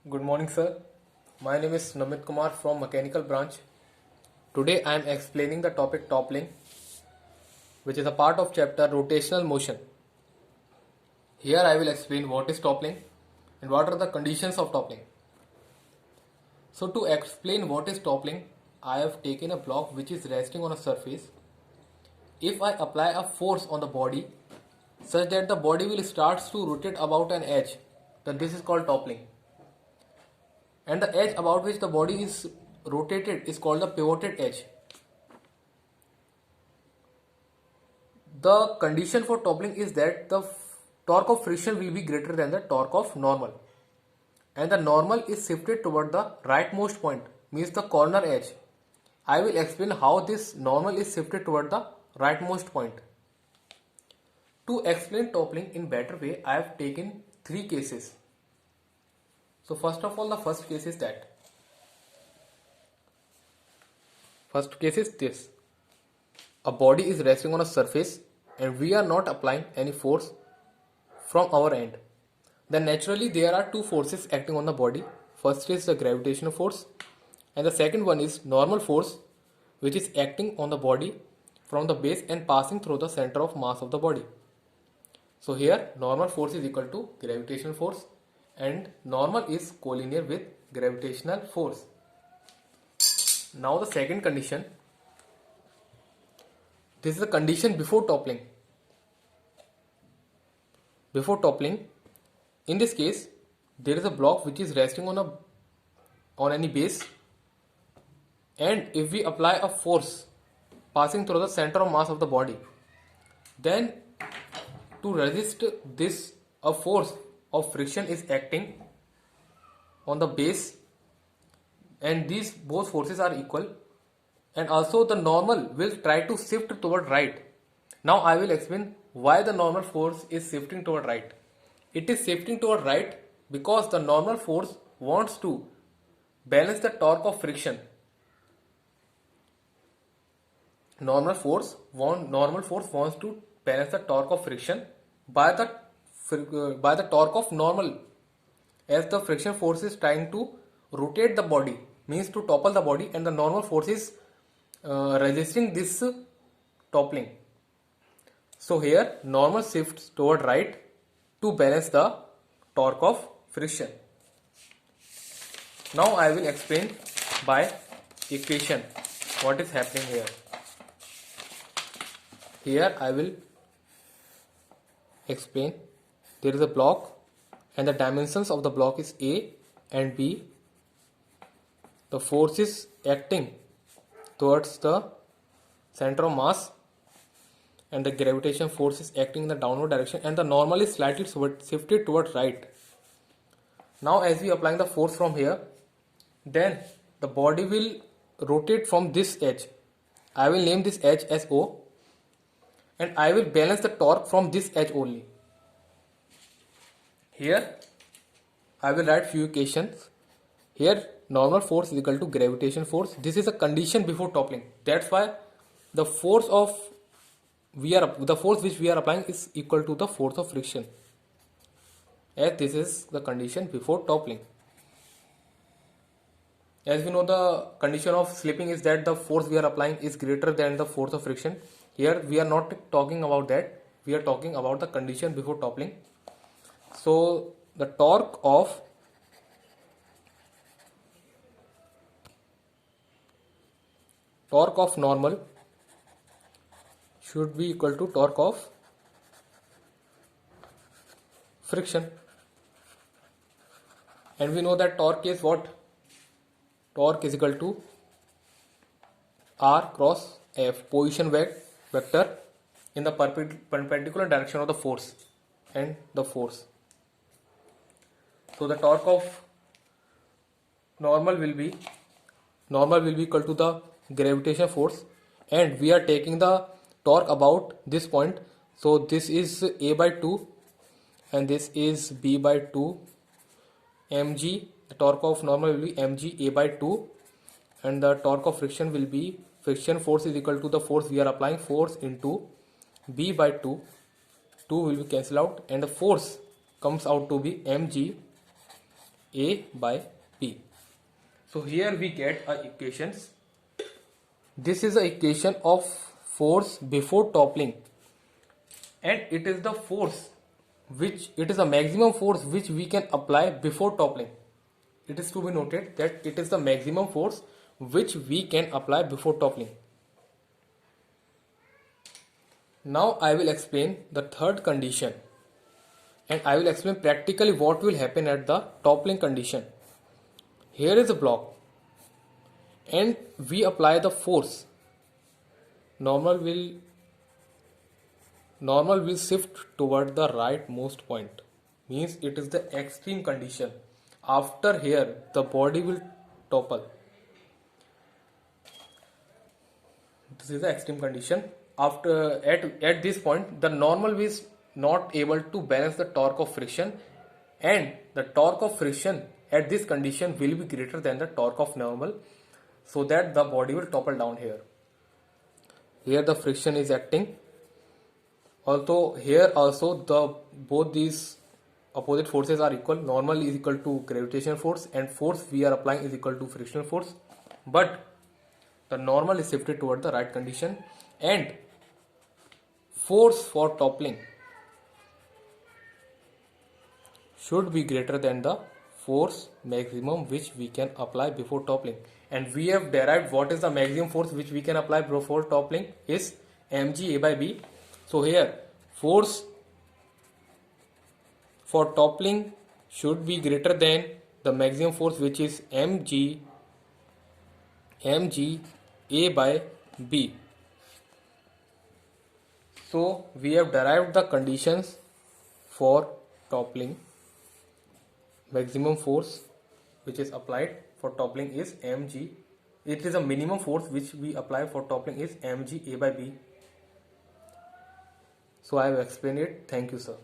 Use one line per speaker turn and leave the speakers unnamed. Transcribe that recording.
Good morning, sir. My name is Namit Kumar from Mechanical Branch. Today I am explaining the topic toppling, which is a part of chapter rotational motion. Here I will explain what is toppling and what are the conditions of toppling. So to explain what is toppling, I have taken a block which is resting on a surface. If I apply a force on the body such that the body will start to rotate about an edge, then this is called toppling. And the edge about which the body is rotated is called the pivoted edge. The condition for toppling is that the torque of friction will be greater than the torque of normal, and the normal is shifted toward the rightmost point, means the corner edge. I will explain how this normal is shifted toward the rightmost point. To explain toppling in better way, I have taken three cases. So first of all, the first case is this. A body is resting on a surface and we are not applying any force from our end. Then naturally there are two forces acting on the body. First is the gravitational force and the second one is normal force, which is acting on the body from the base and passing through the center of mass of the body. So here normal force is equal to gravitational force and normal is collinear with gravitational force. Now the second condition, this is the condition before toppling. Before toppling, in this case, there is a block which is resting on any base, and if we apply a force passing through the center of mass of the body, then to resist this, a force of friction is acting on the base, and these both forces are equal, and also the normal will try to shift toward right. Now I will explain why the normal force is shifting toward right. It is shifting toward right because the normal force wants to balance the torque of friction. Normal force wants to balance the torque of friction by the torque of normal, as the friction force is trying to rotate the body, means to topple the body, and the normal force is resisting this toppling. So here normal shifts toward right to balance the torque of friction. Now I will explain by equation what is happening here. Here I will explain. There is a block and the dimensions of the block is A and B. The force is acting towards the center of mass and the gravitation force is acting in the downward direction, and the normal is slightly shifted towards right. Now as we applying the force from here, then the body will rotate from this edge. I will name this edge as O, and I will balance the torque from this edge only. Here I will write few equations. Here normal force is equal to gravitation force. This is a condition before toppling. That's why the force which we are applying is equal to the force of friction, as this is the condition before toppling. As we know, the condition of slipping is that the force we are applying is greater than the force of friction. Here we are not talking about that. We are talking about the condition before toppling. So the torque of normal should be equal to torque of friction, and we know that torque is what? Torque is equal to R cross F, position vector in the perpendicular direction of the force and the force. So the torque of normal will be equal to the gravitation force, and we are taking the torque about this point. So this is A by 2 and this is B by 2 mg. The torque of normal will be mg A by 2, and the torque of friction will be friction force is equal to the force we are applying, force into B by 2. 2 will be cancelled out and the force comes out to be mg A by B. So here we get a equations. This is the equation of force before toppling, and it is the force which it is the maximum force which we can apply before toppling. It is to be noted that it is the maximum force which we can apply before toppling. Now I will explain the third condition, and I will explain practically what will happen at the toppling condition. Here is a block and we apply the force. Normal will shift toward the rightmost point, means it is the extreme condition. After here the body will topple. This is the extreme condition. After at this point the normal is not able to balance the torque of friction, and the torque of friction at this condition will be greater than the torque of normal, so that the body will topple down here. Here the friction is acting. Although here also the both these opposite forces are equal. Normal is equal to gravitational force and force we are applying is equal to frictional force. But the normal is shifted toward the right condition, and force for toppling should be greater than the force maximum which we can apply before toppling. And we have derived what is the maximum force which we can apply before toppling is mg A by B. So here force for toppling should be greater than the maximum force which is mg A by B. So we have derived the conditions for toppling. Maximum force which is applied for toppling is mg. It is a minimum force which we apply for toppling is mg A by B. So I have explained it. Thank you, sir.